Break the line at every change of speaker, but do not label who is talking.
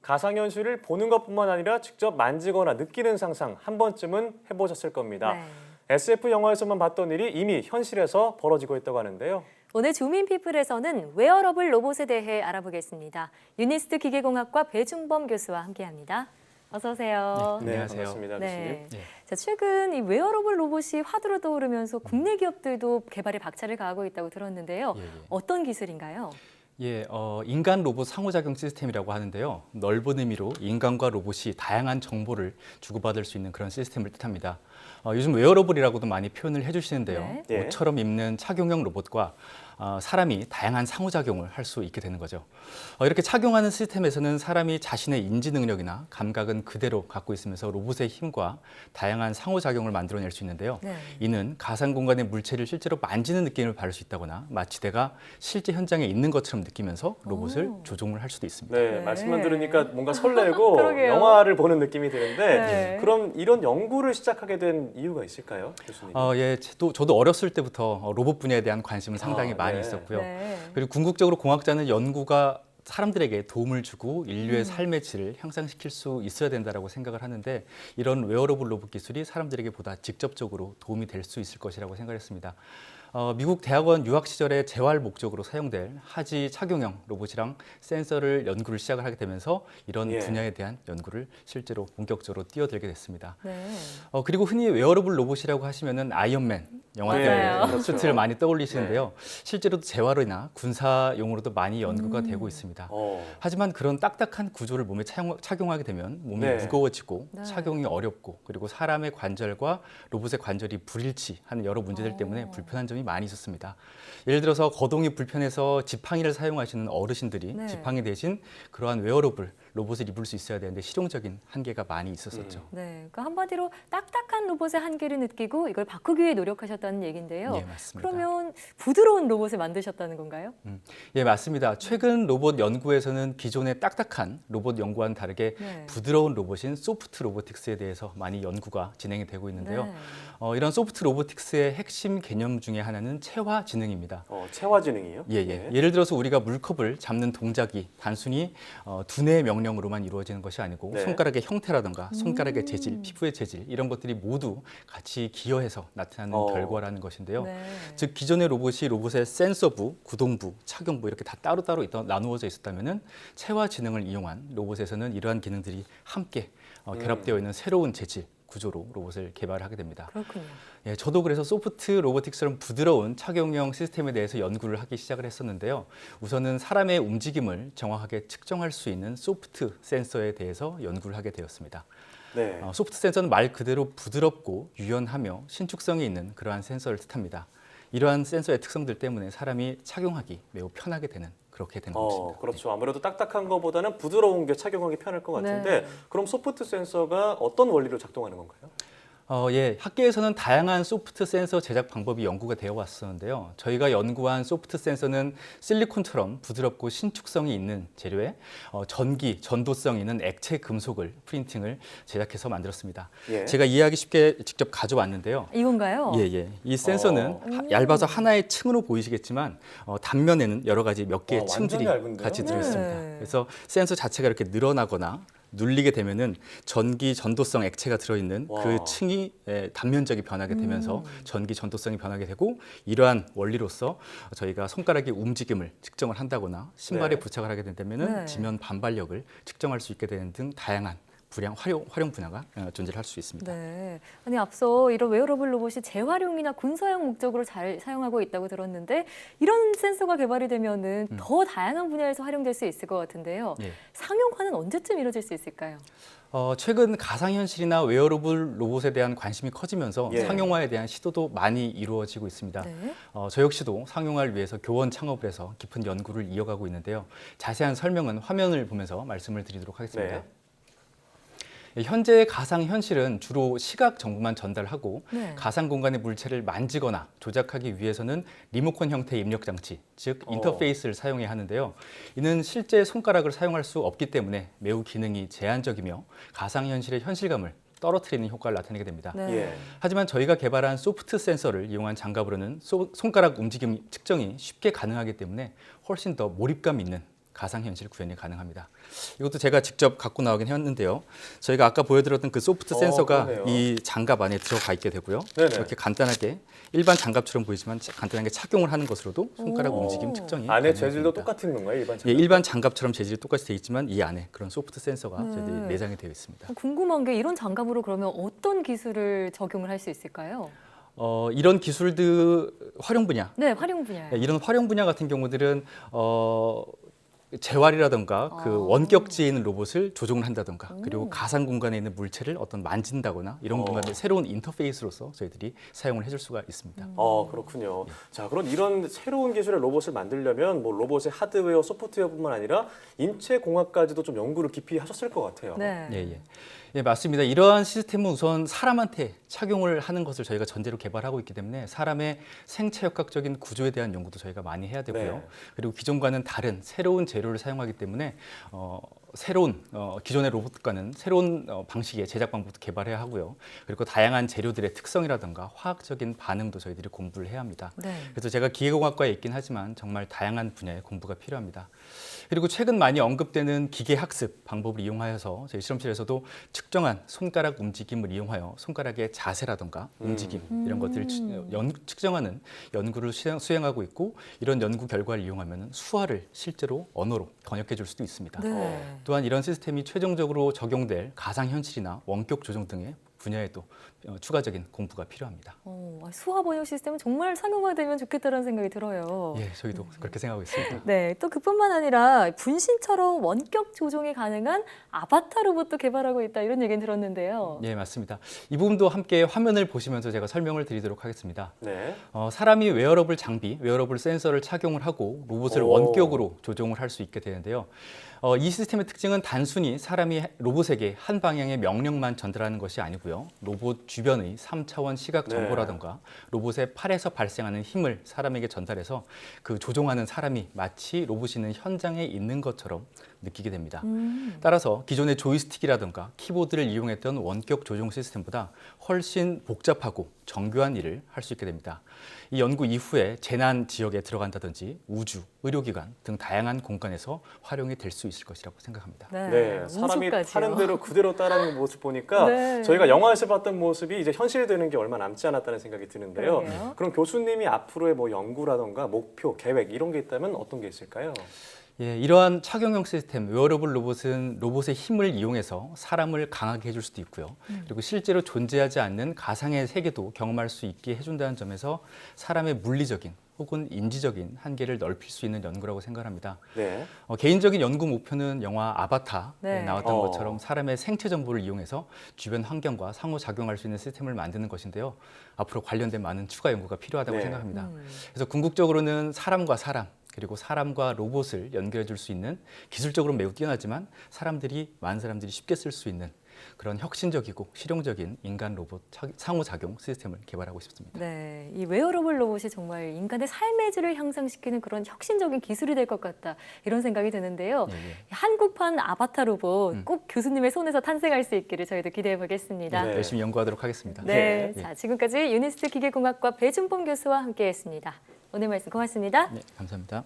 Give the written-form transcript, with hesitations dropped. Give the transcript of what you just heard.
가상현실을 보는 것뿐만 아니라 직접 만지거나 느끼는 상상 한 번쯤은 해보셨을 겁니다.
네.
SF 영화에서만 봤던 일이 이미 현실에서 벌어지고 있다고 하는데요.
오늘 주민피플에서는 웨어러블 로봇에 대해 알아보겠습니다. 유니스트 기계공학과 배준범 교수와 함께합니다. 어서 오세요.
네,
안녕하세요.
반갑습니다, 교수님.
네.
네.
자, 최근 이 웨어러블 로봇이 화두로 떠오르면서 국내 기업들도 개발에 박차를 가하고 있다고 들었는데요. 어떤 기술인가요?
인간 로봇 상호작용 시스템이라고 하는데요. 넓은 의미로 인간과 로봇이 다양한 정보를 주고받을 수 있는 그런 시스템을 뜻합니다. 요즘 웨어러블이라고도 많이 표현을 해주시는데요.
네.
옷처럼 입는 착용형 로봇과 사람이 다양한 상호작용을 할 수 있게 되는 거죠. 이렇게 착용하는 시스템에서는 사람이 자신의 인지 능력이나 감각은 그대로 갖고 있으면서 로봇의 힘과 다양한 상호작용을 만들어낼 수 있는데요.
네.
이는 가상 공간의 물체를 실제로 만지는 느낌을 받을 수 있다거나 마치 내가 실제 현장에 있는 것처럼 느끼면서 로봇을 조종을 할 수도 있습니다.
네, 말씀만 들으니까 뭔가 설레고
그러게요.
영화를 보는 느낌이 드는데
네.
그럼 이런 연구를 시작하게 된 이유가 있을까요, 교수님?
저도 어렸을 때부터 로봇 분야에 대한 관심은 상당히 많이
네.
있었고요.
네.
그리고 궁극적으로 공학자는 연구가 사람들에게 도움을 주고 인류의 삶의 질을 향상시킬 수 있어야 된다고 생각을 하는데 이런 웨어러블 로봇 기술이 사람들에게 보다 직접적으로 도움이 될 수 있을 것이라고 생각했습니다. 미국 대학원 유학 시절에 재활 목적으로 사용될 하지 착용형 로봇이랑 센서를 연구를 시작을 하게 되면서 이런 분야에 대한 연구를 실제로 본격적으로 뛰어들게 됐습니다.
네.
그리고 흔히 웨어러블 로봇이라고 하시면은 아이언맨 영화
네,
때문에
그렇죠.
수트를 많이 떠올리시는데요. 실제로도 재활이나 군사용으로도 많이 연구가 되고 있습니다. 하지만 그런 딱딱한 구조를 몸에 착용하게 되면 몸이
네.
무거워지고
네.
착용이 어렵고 그리고 사람의 관절과 로봇의 관절이 불일치하는 여러 문제들 때문에 불편한 점이 많이 있었습니다. 예를 들어서 거동이 불편해서 지팡이를 사용하시는 어르신들이
네.
지팡이 대신 그러한 웨어러블 로봇을 입을 수 있어야 되는데 실용적인 한계가 많이 있었었죠.
네, 그러니까 한마디로 딱딱한 로봇의 한계를 느끼고 이걸 바꾸기 위해 노력하셨다는 얘기인데요.
예, 맞습니다.
그러면 부드러운 로봇을 만드셨다는 건가요?
예, 맞습니다. 최근 로봇 연구에서는 기존의 딱딱한 로봇 연구와는 다르게
네.
부드러운 로봇인 소프트 로보틱스에 대해서 많이 연구가 진행이 되고 있는데요.
네.
이런 소프트 로보틱스의 핵심 개념 중에 하나는 체화 지능입니다.
체화지능이요? 네.
예를 들어서 우리가 물컵을 잡는 동작이 단순히 두뇌의 명령으로만 이루어지는 것이 아니고
네.
손가락의 형태라든가 손가락의 재질, 피부의 재질 이런 것들이 모두 같이 기여해서 나타나는 결과라는 것인데요.
네.
즉 기존의 로봇이 로봇의 센서부, 구동부, 착용부 이렇게 다 따로따로 나누어져 있었다면은 체화 지능을 이용한 로봇에서는 이러한 기능들이 함께 결합되어 있는 새로운 재질, 구조로 로봇을 개발하게 됩니다.
그렇군요.
예, 저도 그래서 소프트 로보틱스처럼 부드러운 착용형 시스템에 대해서 연구를 하기 시작을 했었는데요. 우선은 사람의 움직임을 정확하게 측정할 수 있는 소프트 센서에 대해서 연구를 하게 되었습니다.
네.
소프트 센서는 말 그대로 부드럽고 유연하며 신축성이 있는 그러한 센서를 뜻합니다. 이러한 센서의 특성들 때문에 사람이 착용하기 매우 편하게 되는 그렇게 되는 것입니다.
그렇죠. 아무래도 딱딱한 것보다는 부드러운 게 착용하기 편할 것 같은데
네.
그럼 소프트 센서가 어떤 원리로 작동하는 건가요?
학계에서는 다양한 소프트 센서 제작 방법이 연구가 되어 왔었는데요. 저희가 연구한 소프트 센서는 실리콘처럼 부드럽고 신축성이 있는 재료에 전기, 전도성 있는 액체 금속을 프린팅을 제작해서 만들었습니다.
예.
제가 이해하기 쉽게 직접 가져왔는데요.
이건가요?
이 센서는 얇아서 하나의 층으로 보이시겠지만 단면에는 여러 가지 몇 개의
완전
층들이
얇은데요?
같이 들어있습니다.
네.
그래서 센서 자체가 이렇게 늘어나거나 눌리게 되면은 전기 전도성 액체가 들어있는
와.
그 층이 단면적이 변하게 되면서 전기 전도성이 변하게 되고 이러한 원리로서 저희가 손가락의 움직임을 측정을 한다거나 신발에
네.
부착을 하게 된다면은
네.
지면 반발력을 측정할 수 있게 되는 등 다양한 활용 분야가 존재를 할 수 있습니다.
네. 아니 앞서 이런 웨어러블 로봇이 재활용이나 군사용 목적으로 잘 사용하고 있다고 들었는데 이런 센서가 개발이 되면은 더 다양한 분야에서 활용될 수 있을 것 같은데요.
예.
상용화는 언제쯤 이루어질 수 있을까요?
최근 가상현실이나 웨어러블 로봇에 대한 관심이 커지면서
예.
상용화에 대한 시도도 많이 이루어지고 있습니다.
네.
저 역시도 상용화를 위해서 교원 창업을 해서 깊은 연구를 이어가고 있는데요. 자세한 설명은 화면을 보면서 말씀을 드리도록 하겠습니다.
네.
현재 가상현실은 주로 시각 정보만 전달하고
네.
가상 공간의 물체를 만지거나 조작하기 위해서는 리모컨 형태의 입력 장치, 즉 인터페이스를 사용해야 하는데요. 이는 실제 손가락을 사용할 수 없기 때문에 매우 기능이 제한적이며 가상현실의 현실감을 떨어뜨리는 효과를 나타내게 됩니다.
네.
예.
하지만 저희가 개발한 소프트 센서를 이용한 장갑으로는 손가락 움직임 측정이 쉽게 가능하기 때문에 훨씬 더 몰입감 있는 가상현실 구현이 가능합니다. 이것도 제가 직접 갖고 나오긴 했는데요. 저희가 아까 보여드렸던 그 소프트 센서가
그러네요.
이 장갑 안에 들어가 있게 되고요.
네네.
이렇게 간단하게 일반 장갑처럼 보이지만 간단하게 착용을 하는 것으로도 손가락 움직임 측정이
안에
가능합니다.
재질도 똑같은 건가요? 일반
예,
장갑?
일반 장갑처럼 재질이 똑같이 되어 있지만 이 안에 그런 소프트 센서가
네.
저희들이 내장이 되어 있습니다.
궁금한 게 이런 장갑으로 그러면 어떤 기술을 적용을 할 수 있을까요?
이런 기술들 활용 분야,
네, 활용 분야에.
이런 활용 분야 같은 경우들은 재활이라든가 그 원격지에 있는 로봇을 조종을 한다든가 그리고 가상 공간에 있는 물체를 어떤 만진다거나 이런 공간을 새로운 인터페이스로서 저희들이 사용을 해줄 수가 있습니다.
그렇군요. 자, 그럼 이런 새로운 기술의 로봇을 만들려면 뭐 로봇의 하드웨어, 소프트웨어뿐만 아니라 인체 공학까지도 좀 연구를 깊이 하셨을 것 같아요.
네.
예, 맞습니다. 이러한 시스템은 우선 사람한테 착용을 하는 것을 저희가 전제로 개발하고 있기 때문에 사람의 생체역학적인 구조에 대한 연구도 저희가 많이 해야 되고요.
네.
그리고 기존과는 다른 새로운 재료를 사용하기 때문에 새로운 기존의 로봇과는 새로운 방식의 제작 방법도 개발해야 하고요. 그리고 다양한 재료들의 특성이라든가 화학적인 반응도 저희들이 공부를 해야 합니다.
네.
그래서 제가 기계공학과에 있긴 하지만 정말 다양한 분야의 공부가 필요합니다. 그리고 최근 많이 언급되는 기계 학습 방법을 이용하여서 저희 실험실에서도 측정한 손가락 움직임을 이용하여 손가락의 자세라든가 움직임 이런 것들을 측정하는 연구를 수행하고 있고 이런 연구 결과를 이용하면 수화를 실제로 언어로 번역해 줄 수도 있습니다.
네.
또한 이런 시스템이 최종적으로 적용될 가상현실이나 원격 조종 등의 분야에도 추가적인 공부가 필요합니다.
수화 번역 시스템은 정말 상용화되면 좋겠다는 생각이 들어요.
예, 저희도 그렇게 생각하고 있습니다.
네, 또 그뿐만 아니라 분신처럼 원격 조종이 가능한 아바타 로봇도 개발하고 있다 이런 얘기는 들었는데요.
예, 맞습니다. 이 부분도 함께 화면을 보시면서 제가 설명을 드리도록 하겠습니다.
네.
사람이 웨어러블 장비, 웨어러블 센서를 착용을 하고 로봇을 원격으로 조종을 할 수 있게 되는데요. 이 시스템의 특징은 단순히 사람이 로봇에게 한 방향의 명령만 전달하는 것이 아니고요. 로봇 주변의 3차원 시각 정보라든가 로봇의 팔에서 발생하는 힘을 사람에게 전달해서 그 조종하는 사람이 마치 로봇이 있는 현장에 있는 것처럼 느끼게 됩니다. 따라서 기존의 조이스틱이라든가 키보드를 이용했던 원격 조종 시스템보다 훨씬 복잡하고 정교한 일을 할 수 있게 됩니다. 이 연구 이후에 재난 지역에 들어간다든지 우주, 의료기관 등 다양한 공간에서 활용이 될 수 있을 것이라고 생각합니다.
네, 사람이
우주까지요.
하는 대로 그대로 따라하는 모습 보니까
네.
저희가 영화에서 봤던 모습이 이제 현실되는 게 얼마 남지 않았다는 생각이 드는데요.
그러게요.
그럼 교수님이 앞으로의 뭐 연구라던가 목표, 계획 이런 게 있다면 어떤 게 있을까요?
예, 이러한 착용형 시스템, 웨어러블 로봇은 로봇의 힘을 이용해서 사람을 강하게 해줄 수도 있고요. 그리고 실제로 존재하지 않는 가상의 세계도 경험할 수 있게 해준다는 점에서 사람의 물리적인 혹은 인지적인 한계를 넓힐 수 있는 연구라고 생각합니다.
네.
개인적인 연구 목표는 영화 아바타에
네.
나왔던 것처럼 사람의 생체 정보를 이용해서 주변 환경과 상호작용할 수 있는 시스템을 만드는 것인데요. 앞으로 관련된 많은 추가 연구가 필요하다고
네.
생각합니다. 그래서 궁극적으로는 사람과 사람, 그리고 사람과 로봇을 연결해 줄 수 있는 기술적으로 매우 뛰어나지만 많은 사람들이 쉽게 쓸 수 있는 그런 혁신적이고 실용적인 인간 로봇 상호작용 시스템을 개발하고 싶습니다.
네, 이 웨어러블 로봇이 정말 인간의 삶의 질을 향상시키는 그런 혁신적인 기술이 될 것 같다 이런 생각이 드는데요. 한국판 아바타 로봇 꼭 교수님의 손에서 탄생할 수 있기를 저희도 기대해 보겠습니다.
네.
열심히 연구하도록 하겠습니다.
네,
예.
자 지금까지 유니스트 기계공학과 배준범 교수와 함께했습니다. 오늘 말씀 고맙습니다.
네, 감사합니다.